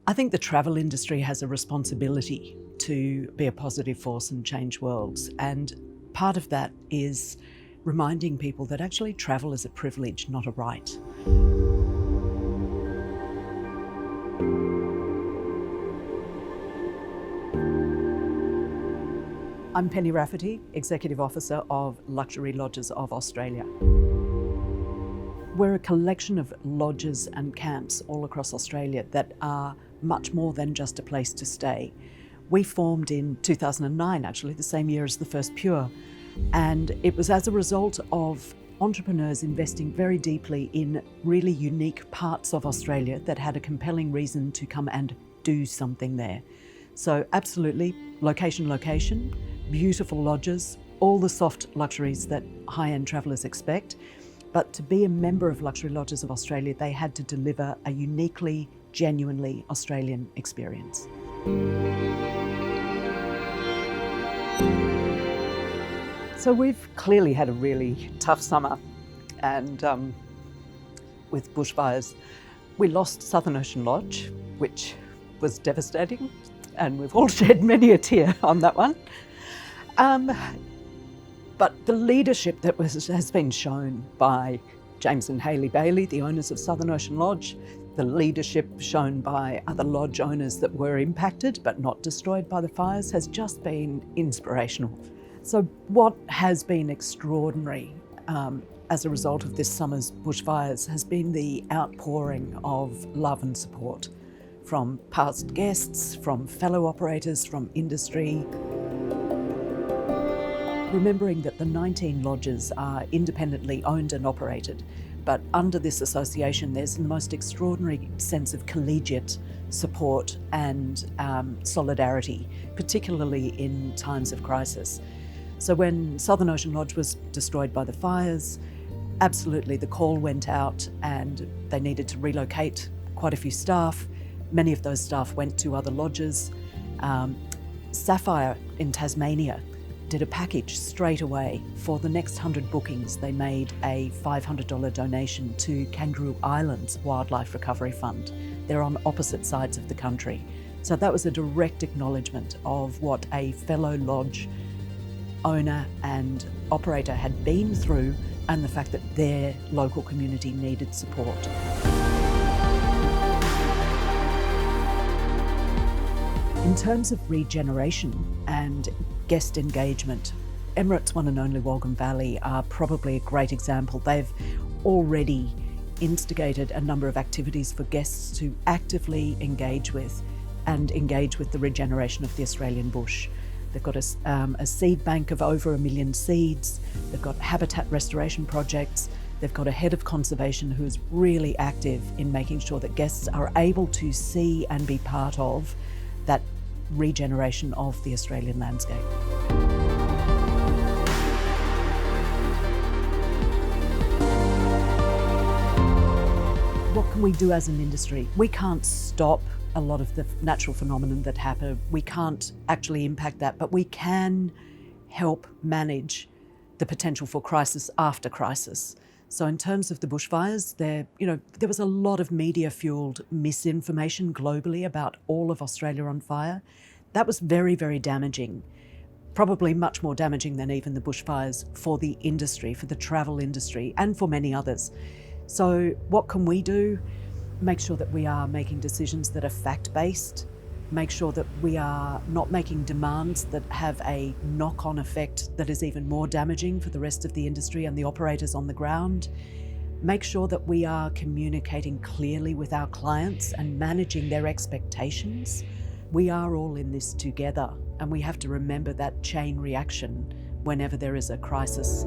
I think the travel industry has a responsibility to be a positive force and change worlds. And part of that is reminding people that actually travel is a privilege, not a right. I'm Penny Rafferty, Executive Officer of Luxury Lodges of Australia. We're a collection of lodges and camps all across Australia that are much more than just a place to stay. We formed in 2009, actually, the same year as the first Pure, and it was as a result of entrepreneurs investing very deeply in really unique parts of Australia that had a compelling reason to come and do something there. So absolutely, location, beautiful lodges, all the soft luxuries that high-end travellers expect. But to be a member of Luxury Lodges of Australia, they had to deliver a uniquely, genuinely Australian experience. So we've clearly had a really tough summer, and with bushfires. We lost Southern Ocean Lodge, which was devastating, and we've all shed many a tear on that one. But the leadership that has been shown by James and Hayley Bailey, the owners of Southern Ocean Lodge, the leadership shown by other lodge owners that were impacted but not destroyed by the fires, has just been inspirational. So what has been extraordinary as a result of this summer's bushfires has been the outpouring of love and support from past guests, from fellow operators, from industry. Remembering that the 19 lodges are independently owned and operated, but under this association there's the most extraordinary sense of collegiate support and solidarity, particularly in times of crisis. So when Southern Ocean Lodge was destroyed by the fires, absolutely the call went out and they needed to relocate quite a few staff. Many of those staff went to other lodges. Sapphire in Tasmania did a package straight away. For the next 100 bookings, they made a $500 donation to Kangaroo Island's Wildlife Recovery Fund. They're on opposite sides of the country. So that was a direct acknowledgement of what a fellow lodge owner and operator had been through and the fact that their local community needed support. In terms of regeneration and guest engagement, Emirates One and Only Walgam Valley are probably a great example. They've already instigated a number of activities for guests to actively engage with the regeneration of the Australian bush. They've got a seed bank of over 1 million seeds. They've got habitat restoration projects. They've got a head of conservation who's really active in making sure that guests are able to see and be part of that regeneration of the Australian landscape. What can we do as an industry? We can't stop a lot of the natural phenomenon that happen. We can't actually impact that, but we can help manage the potential for crisis after crisis. So in terms of the bushfires, there was a lot of media-fueled misinformation globally about all of Australia on fire. That was very, very damaging, probably much more damaging than even the bushfires for the industry, for the travel industry, and for many others. So what can we do? Make sure that we are making decisions that are fact-based, make sure that we are not making demands that have a knock-on effect that is even more damaging for the rest of the industry and the operators on the ground. Make sure that we are communicating clearly with our clients and managing their expectations. We are all in this together, and we have to remember that chain reaction whenever there is a crisis.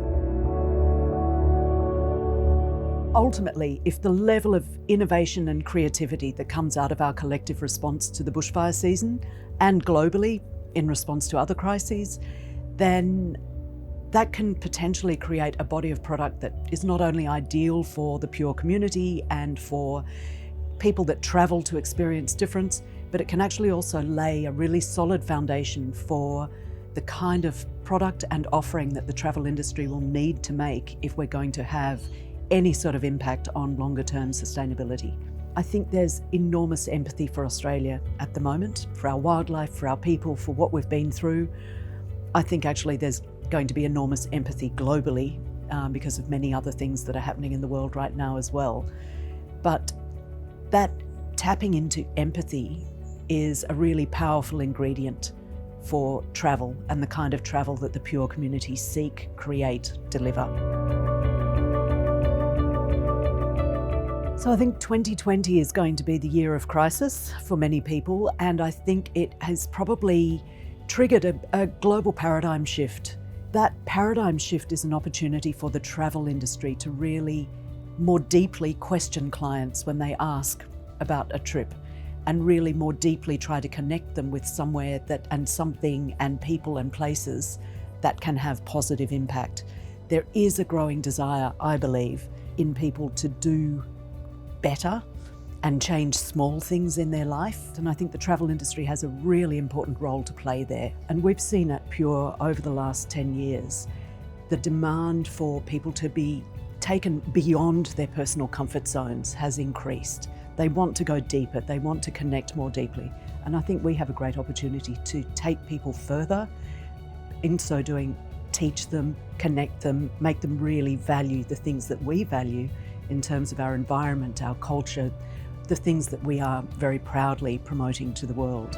Ultimately, if the level of innovation and creativity that comes out of our collective response to the bushfire season and globally in response to other crises, then that can potentially create a body of product that is not only ideal for the Pure community and for people that travel to experience difference, but it can actually also lay a really solid foundation for the kind of product and offering that the travel industry will need to make if we're going to have any sort of impact on longer term sustainability. I think there's enormous empathy for Australia at the moment, for our wildlife, for our people, for what we've been through. I think actually there's going to be enormous empathy globally because of many other things that are happening in the world right now as well. But that tapping into empathy is a really powerful ingredient for travel and the kind of travel that the Pure communities seek, create, deliver. So I think 2020 is going to be the year of crisis for many people, and I think it has probably triggered a global paradigm shift. That paradigm shift is an opportunity for the travel industry to really more deeply question clients when they ask about a trip, and really more deeply try to connect them with somewhere that and something and people and places that can have positive impact. There is a growing desire, I believe, in people to do better and change small things in their life. And I think the travel industry has a really important role to play there. And we've seen at Pure over the last 10 years, the demand for people to be taken beyond their personal comfort zones has increased. They want to go deeper, they want to connect more deeply. And I think we have a great opportunity to take people further. In so doing, teach them, connect them, make them really value the things that we value in terms of our environment, our culture, the things that we are very proudly promoting to the world.